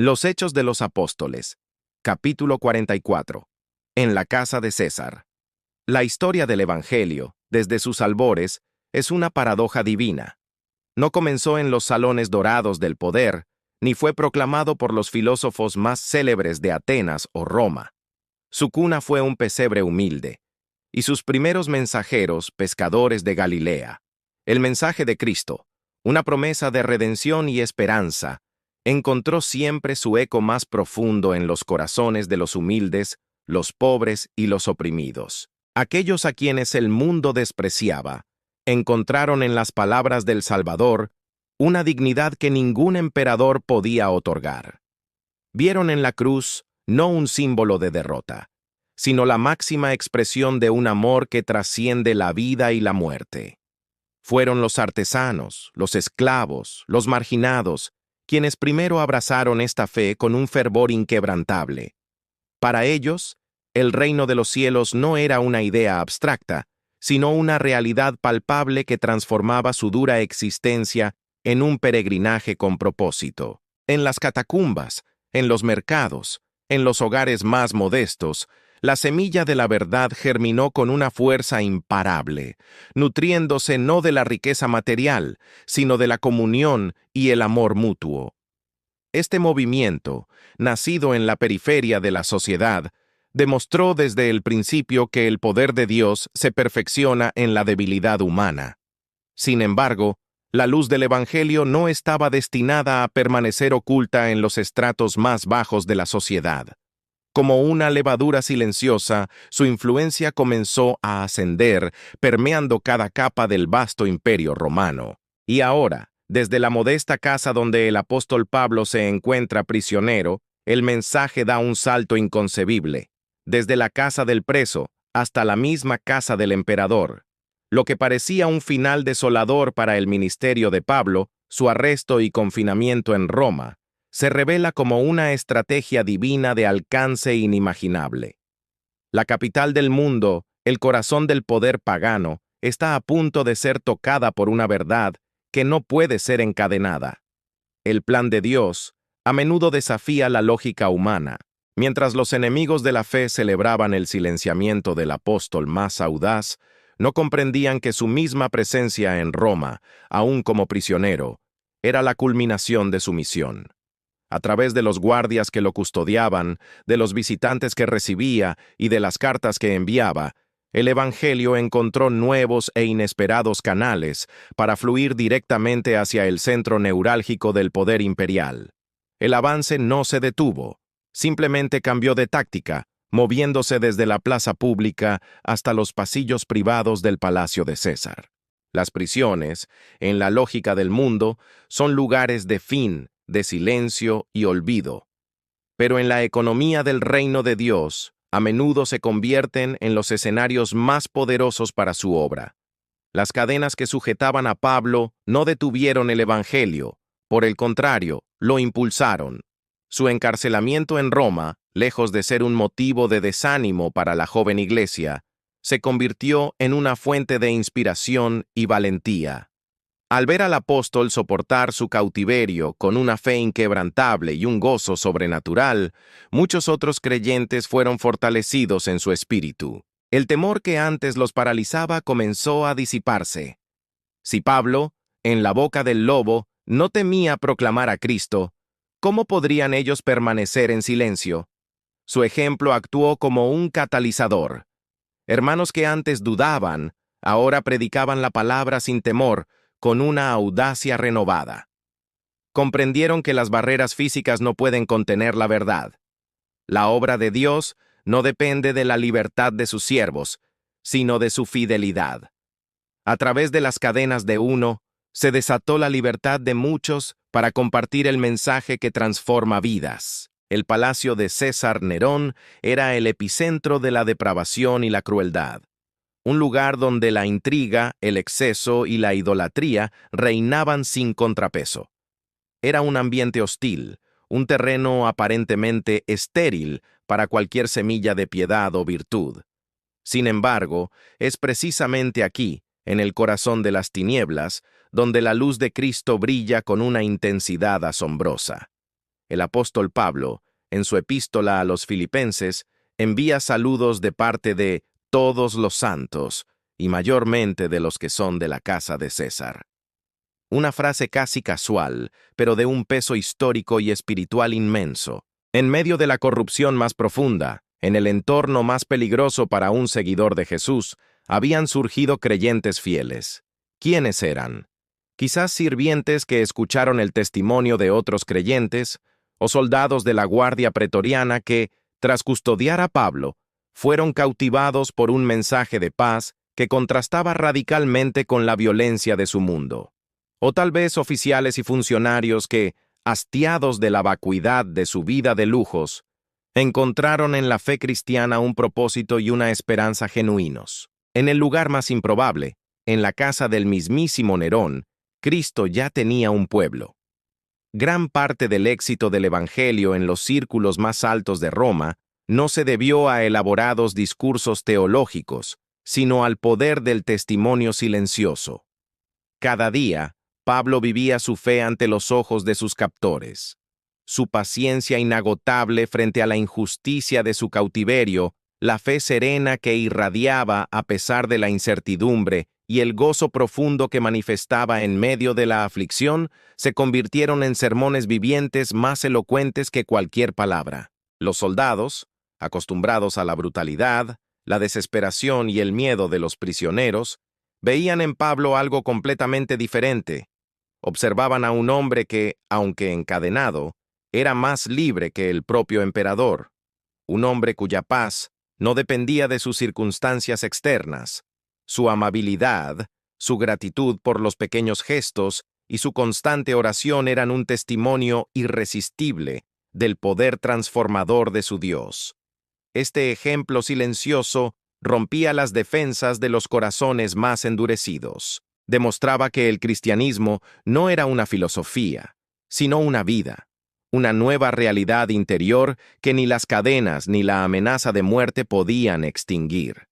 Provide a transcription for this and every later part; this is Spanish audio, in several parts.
Los Hechos de los Apóstoles, capítulo 44. En la casa de César. La historia del Evangelio, desde sus albores, es una paradoja divina. No comenzó en los salones dorados del poder, ni fue proclamado por los filósofos más célebres de Atenas o Roma. Su cuna fue un pesebre humilde, y sus primeros mensajeros, pescadores de Galilea. El mensaje de Cristo, una promesa de redención y esperanza, encontró siempre su eco más profundo en los corazones de los humildes, los pobres y los oprimidos. Aquellos a quienes el mundo despreciaba, encontraron en las palabras del Salvador una dignidad que ningún emperador podía otorgar. Vieron en la cruz no un símbolo de derrota, sino la máxima expresión de un amor que trasciende la vida y la muerte. Fueron los artesanos, los esclavos, los marginados, quienes primero abrazaron esta fe con un fervor inquebrantable. Para ellos, el reino de los cielos no era una idea abstracta, sino una realidad palpable que transformaba su dura existencia en un peregrinaje con propósito. En las catacumbas, en los mercados, en los hogares más modestos, la semilla de la verdad germinó con una fuerza imparable, nutriéndose no de la riqueza material, sino de la comunión y el amor mutuo. Este movimiento, nacido en la periferia de la sociedad, demostró desde el principio que el poder de Dios se perfecciona en la debilidad humana. Sin embargo, la luz del Evangelio no estaba destinada a permanecer oculta en los estratos más bajos de la sociedad. Como una levadura silenciosa, su influencia comenzó a ascender, permeando cada capa del vasto imperio romano. Y ahora, desde la modesta casa donde el apóstol Pablo se encuentra prisionero, el mensaje da un salto inconcebible, desde la casa del preso hasta la misma casa del emperador. Lo que parecía un final desolador para el ministerio de Pablo, su arresto y confinamiento en Roma, se revela como una estrategia divina de alcance inimaginable. La capital del mundo, el corazón del poder pagano, está a punto de ser tocada por una verdad que no puede ser encadenada. El plan de Dios a menudo desafía la lógica humana. Mientras los enemigos de la fe celebraban el silenciamiento del apóstol más audaz, no comprendían que su misma presencia en Roma, aún como prisionero, era la culminación de su misión. A través de los guardias que lo custodiaban, de los visitantes que recibía y de las cartas que enviaba, el Evangelio encontró nuevos e inesperados canales para fluir directamente hacia el centro neurálgico del poder imperial. El avance no se detuvo, simplemente cambió de táctica, moviéndose desde la plaza pública hasta los pasillos privados del palacio de César. Las prisiones, en la lógica del mundo, son lugares de fin, de silencio y olvido. Pero en la economía del reino de Dios, a menudo se convierten en los escenarios más poderosos para su obra. Las cadenas que sujetaban a Pablo no detuvieron el Evangelio, por el contrario, lo impulsaron. Su encarcelamiento en Roma, lejos de ser un motivo de desánimo para la joven iglesia, se convirtió en una fuente de inspiración y valentía. Al ver al apóstol soportar su cautiverio con una fe inquebrantable y un gozo sobrenatural, muchos otros creyentes fueron fortalecidos en su espíritu. El temor que antes los paralizaba comenzó a disiparse. Si Pablo, en la boca del lobo, no temía proclamar a Cristo, ¿cómo podrían ellos permanecer en silencio? Su ejemplo actuó como un catalizador. Hermanos que antes dudaban, ahora predicaban la palabra sin temor, con una audacia renovada. Comprendieron que las barreras físicas no pueden contener la verdad. La obra de Dios no depende de la libertad de sus siervos, sino de su fidelidad. A través de las cadenas de uno, se desató la libertad de muchos para compartir el mensaje que transforma vidas. El palacio de César Nerón era el epicentro de la depravación y la crueldad. Un lugar donde la intriga, el exceso y la idolatría reinaban sin contrapeso. Era un ambiente hostil, un terreno aparentemente estéril para cualquier semilla de piedad o virtud. Sin embargo, es precisamente aquí, en el corazón de las tinieblas, donde la luz de Cristo brilla con una intensidad asombrosa. el apóstol Pablo, en su epístola a los Filipenses, envía saludos de parte de todos los santos, y mayormente de los que son de la casa de César. Una frase casi casual, pero de un peso histórico y espiritual inmenso. En medio de la corrupción más profunda, en el entorno más peligroso para un seguidor de Jesús, habían surgido creyentes fieles. ¿Quiénes eran? Quizás sirvientes que escucharon el testimonio de otros creyentes, o soldados de la guardia pretoriana que, tras custodiar a Pablo, fueron cautivados por un mensaje de paz que contrastaba radicalmente con la violencia de su mundo. O tal vez oficiales y funcionarios que, hastiados de la vacuidad de su vida de lujos, encontraron en la fe cristiana un propósito y una esperanza genuinos. En el lugar más improbable, en la casa del mismísimo Nerón, Cristo ya tenía un pueblo. Gran parte del éxito del Evangelio en los círculos más altos de Roma no se debió a elaborados discursos teológicos, sino al poder del testimonio silencioso. Cada día, Pablo vivía su fe ante los ojos de sus captores. Su paciencia inagotable frente a la injusticia de su cautiverio, la fe serena que irradiaba a pesar de la incertidumbre y el gozo profundo que manifestaba en medio de la aflicción, se convirtieron en sermones vivientes más elocuentes que cualquier palabra. Los soldados, acostumbrados a la brutalidad, la desesperación y el miedo de los prisioneros, veían en Pablo algo completamente diferente. Observaban a un hombre que, aunque encadenado, era más libre que el propio emperador. Un hombre cuya paz no dependía de sus circunstancias externas. Su amabilidad, su gratitud por los pequeños gestos y su constante oración eran un testimonio irresistible del poder transformador de su Dios. Este ejemplo silencioso rompía las defensas de los corazones más endurecidos. Demostraba que el cristianismo no era una filosofía, sino una vida, una nueva realidad interior que ni las cadenas ni la amenaza de muerte podían extinguir.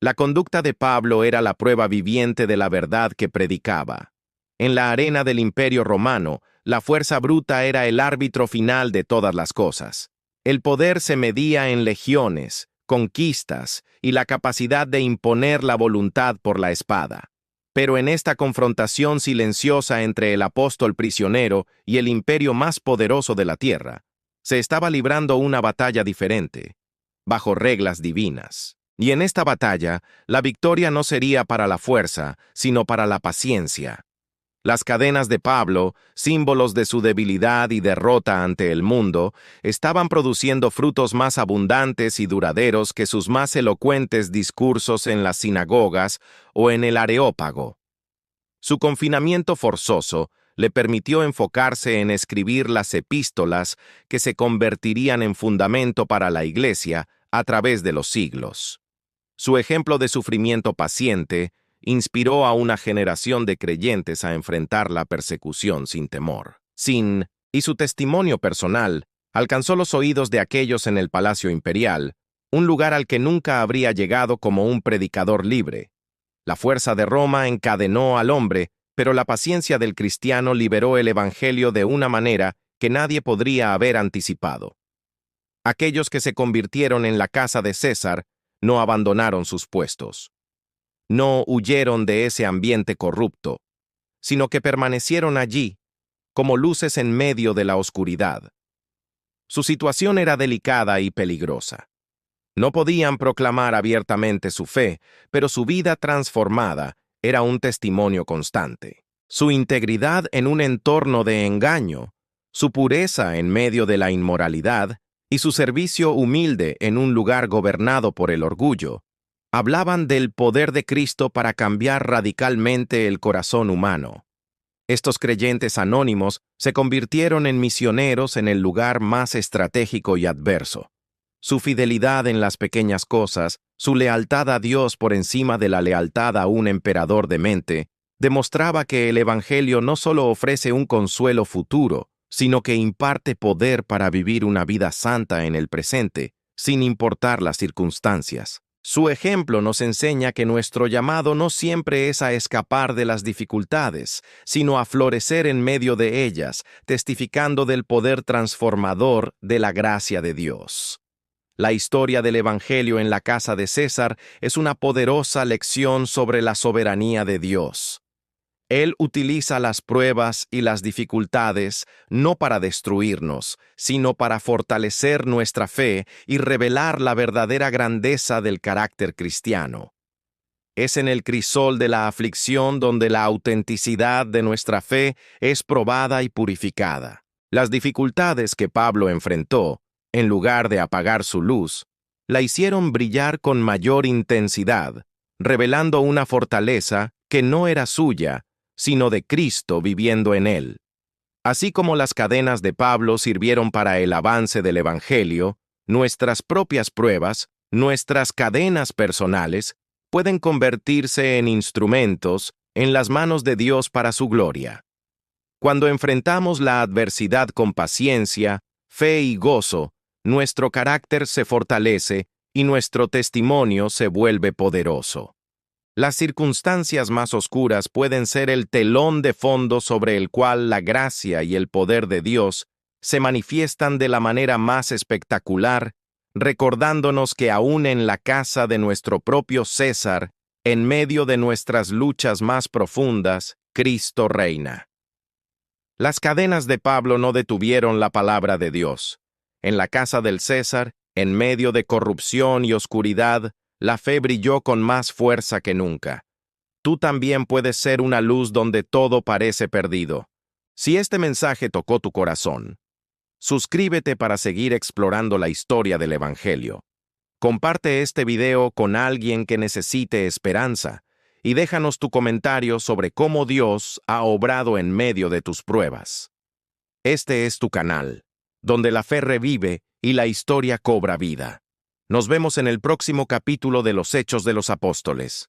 La conducta de Pablo era la prueba viviente de la verdad que predicaba. En la arena del Imperio Romano, la fuerza bruta era el árbitro final de todas las cosas. El poder se medía en legiones, conquistas y la capacidad de imponer la voluntad por la espada. Pero en esta confrontación silenciosa entre el apóstol prisionero y el imperio más poderoso de la tierra, se estaba librando una batalla diferente, bajo reglas divinas. Y en esta batalla, la victoria no sería para la fuerza, sino para la paciencia. Las cadenas de Pablo, símbolos de su debilidad y derrota ante el mundo, estaban produciendo frutos más abundantes y duraderos que sus más elocuentes discursos en las sinagogas o en el Areópago. Su confinamiento forzoso le permitió enfocarse en escribir las epístolas que se convertirían en fundamento para la Iglesia a través de los siglos. Su ejemplo de sufrimiento paciente inspiró a una generación de creyentes a enfrentar la persecución sin temor. Y su testimonio personal alcanzó los oídos de aquellos en el Palacio Imperial, un lugar al que nunca habría llegado como un predicador libre. La fuerza de Roma encadenó al hombre, pero la paciencia del cristiano liberó el Evangelio de una manera que nadie podría haber anticipado. Aquellos que se convirtieron en la casa de César no abandonaron sus puestos. No huyeron de ese ambiente corrupto, sino que permanecieron allí, como luces en medio de la oscuridad. Su situación era delicada y peligrosa. No podían proclamar abiertamente su fe, pero su vida transformada era un testimonio constante. Su integridad en un entorno de engaño, su pureza en medio de la inmoralidad y su servicio humilde en un lugar gobernado por el orgullo, hablaban del poder de Cristo para cambiar radicalmente el corazón humano. Estos creyentes anónimos se convirtieron en misioneros en el lugar más estratégico y adverso. Su fidelidad en las pequeñas cosas, su lealtad a Dios por encima de la lealtad a un emperador demente, demostraba que el Evangelio no solo ofrece un consuelo futuro, sino que imparte poder para vivir una vida santa en el presente, sin importar las circunstancias. Su ejemplo nos enseña que nuestro llamado no siempre es a escapar de las dificultades, sino a florecer en medio de ellas, testificando del poder transformador de la gracia de Dios. La historia del Evangelio en la casa de César es una poderosa lección sobre la soberanía de Dios. Él utiliza las pruebas y las dificultades no para destruirnos, sino para fortalecer nuestra fe y revelar la verdadera grandeza del carácter cristiano. Es en el crisol de la aflicción donde la autenticidad de nuestra fe es probada y purificada. Las dificultades que Pablo enfrentó, en lugar de apagar su luz, la hicieron brillar con mayor intensidad, revelando una fortaleza que no era suya, sino de Cristo viviendo en él. Así como las cadenas de Pablo sirvieron para el avance del Evangelio, nuestras propias pruebas, nuestras cadenas personales, pueden convertirse en instrumentos en las manos de Dios para su gloria. Cuando enfrentamos la adversidad con paciencia, fe y gozo, nuestro carácter se fortalece y nuestro testimonio se vuelve poderoso. Las circunstancias más oscuras pueden ser el telón de fondo sobre el cual la gracia y el poder de Dios se manifiestan de la manera más espectacular, recordándonos que aún en la casa de nuestro propio César, en medio de nuestras luchas más profundas, Cristo reina. Las cadenas de Pablo no detuvieron la palabra de Dios. En la casa del César, en medio de corrupción y oscuridad, la fe brilló con más fuerza que nunca. Tú también puedes ser una luz donde todo parece perdido. Si este mensaje tocó tu corazón, suscríbete para seguir explorando la historia del Evangelio. Comparte este video con alguien que necesite esperanza y déjanos tu comentario sobre cómo Dios ha obrado en medio de tus pruebas. Este es tu canal, donde la fe revive y la historia cobra vida. Nos vemos en el próximo capítulo de los Hechos de los Apóstoles.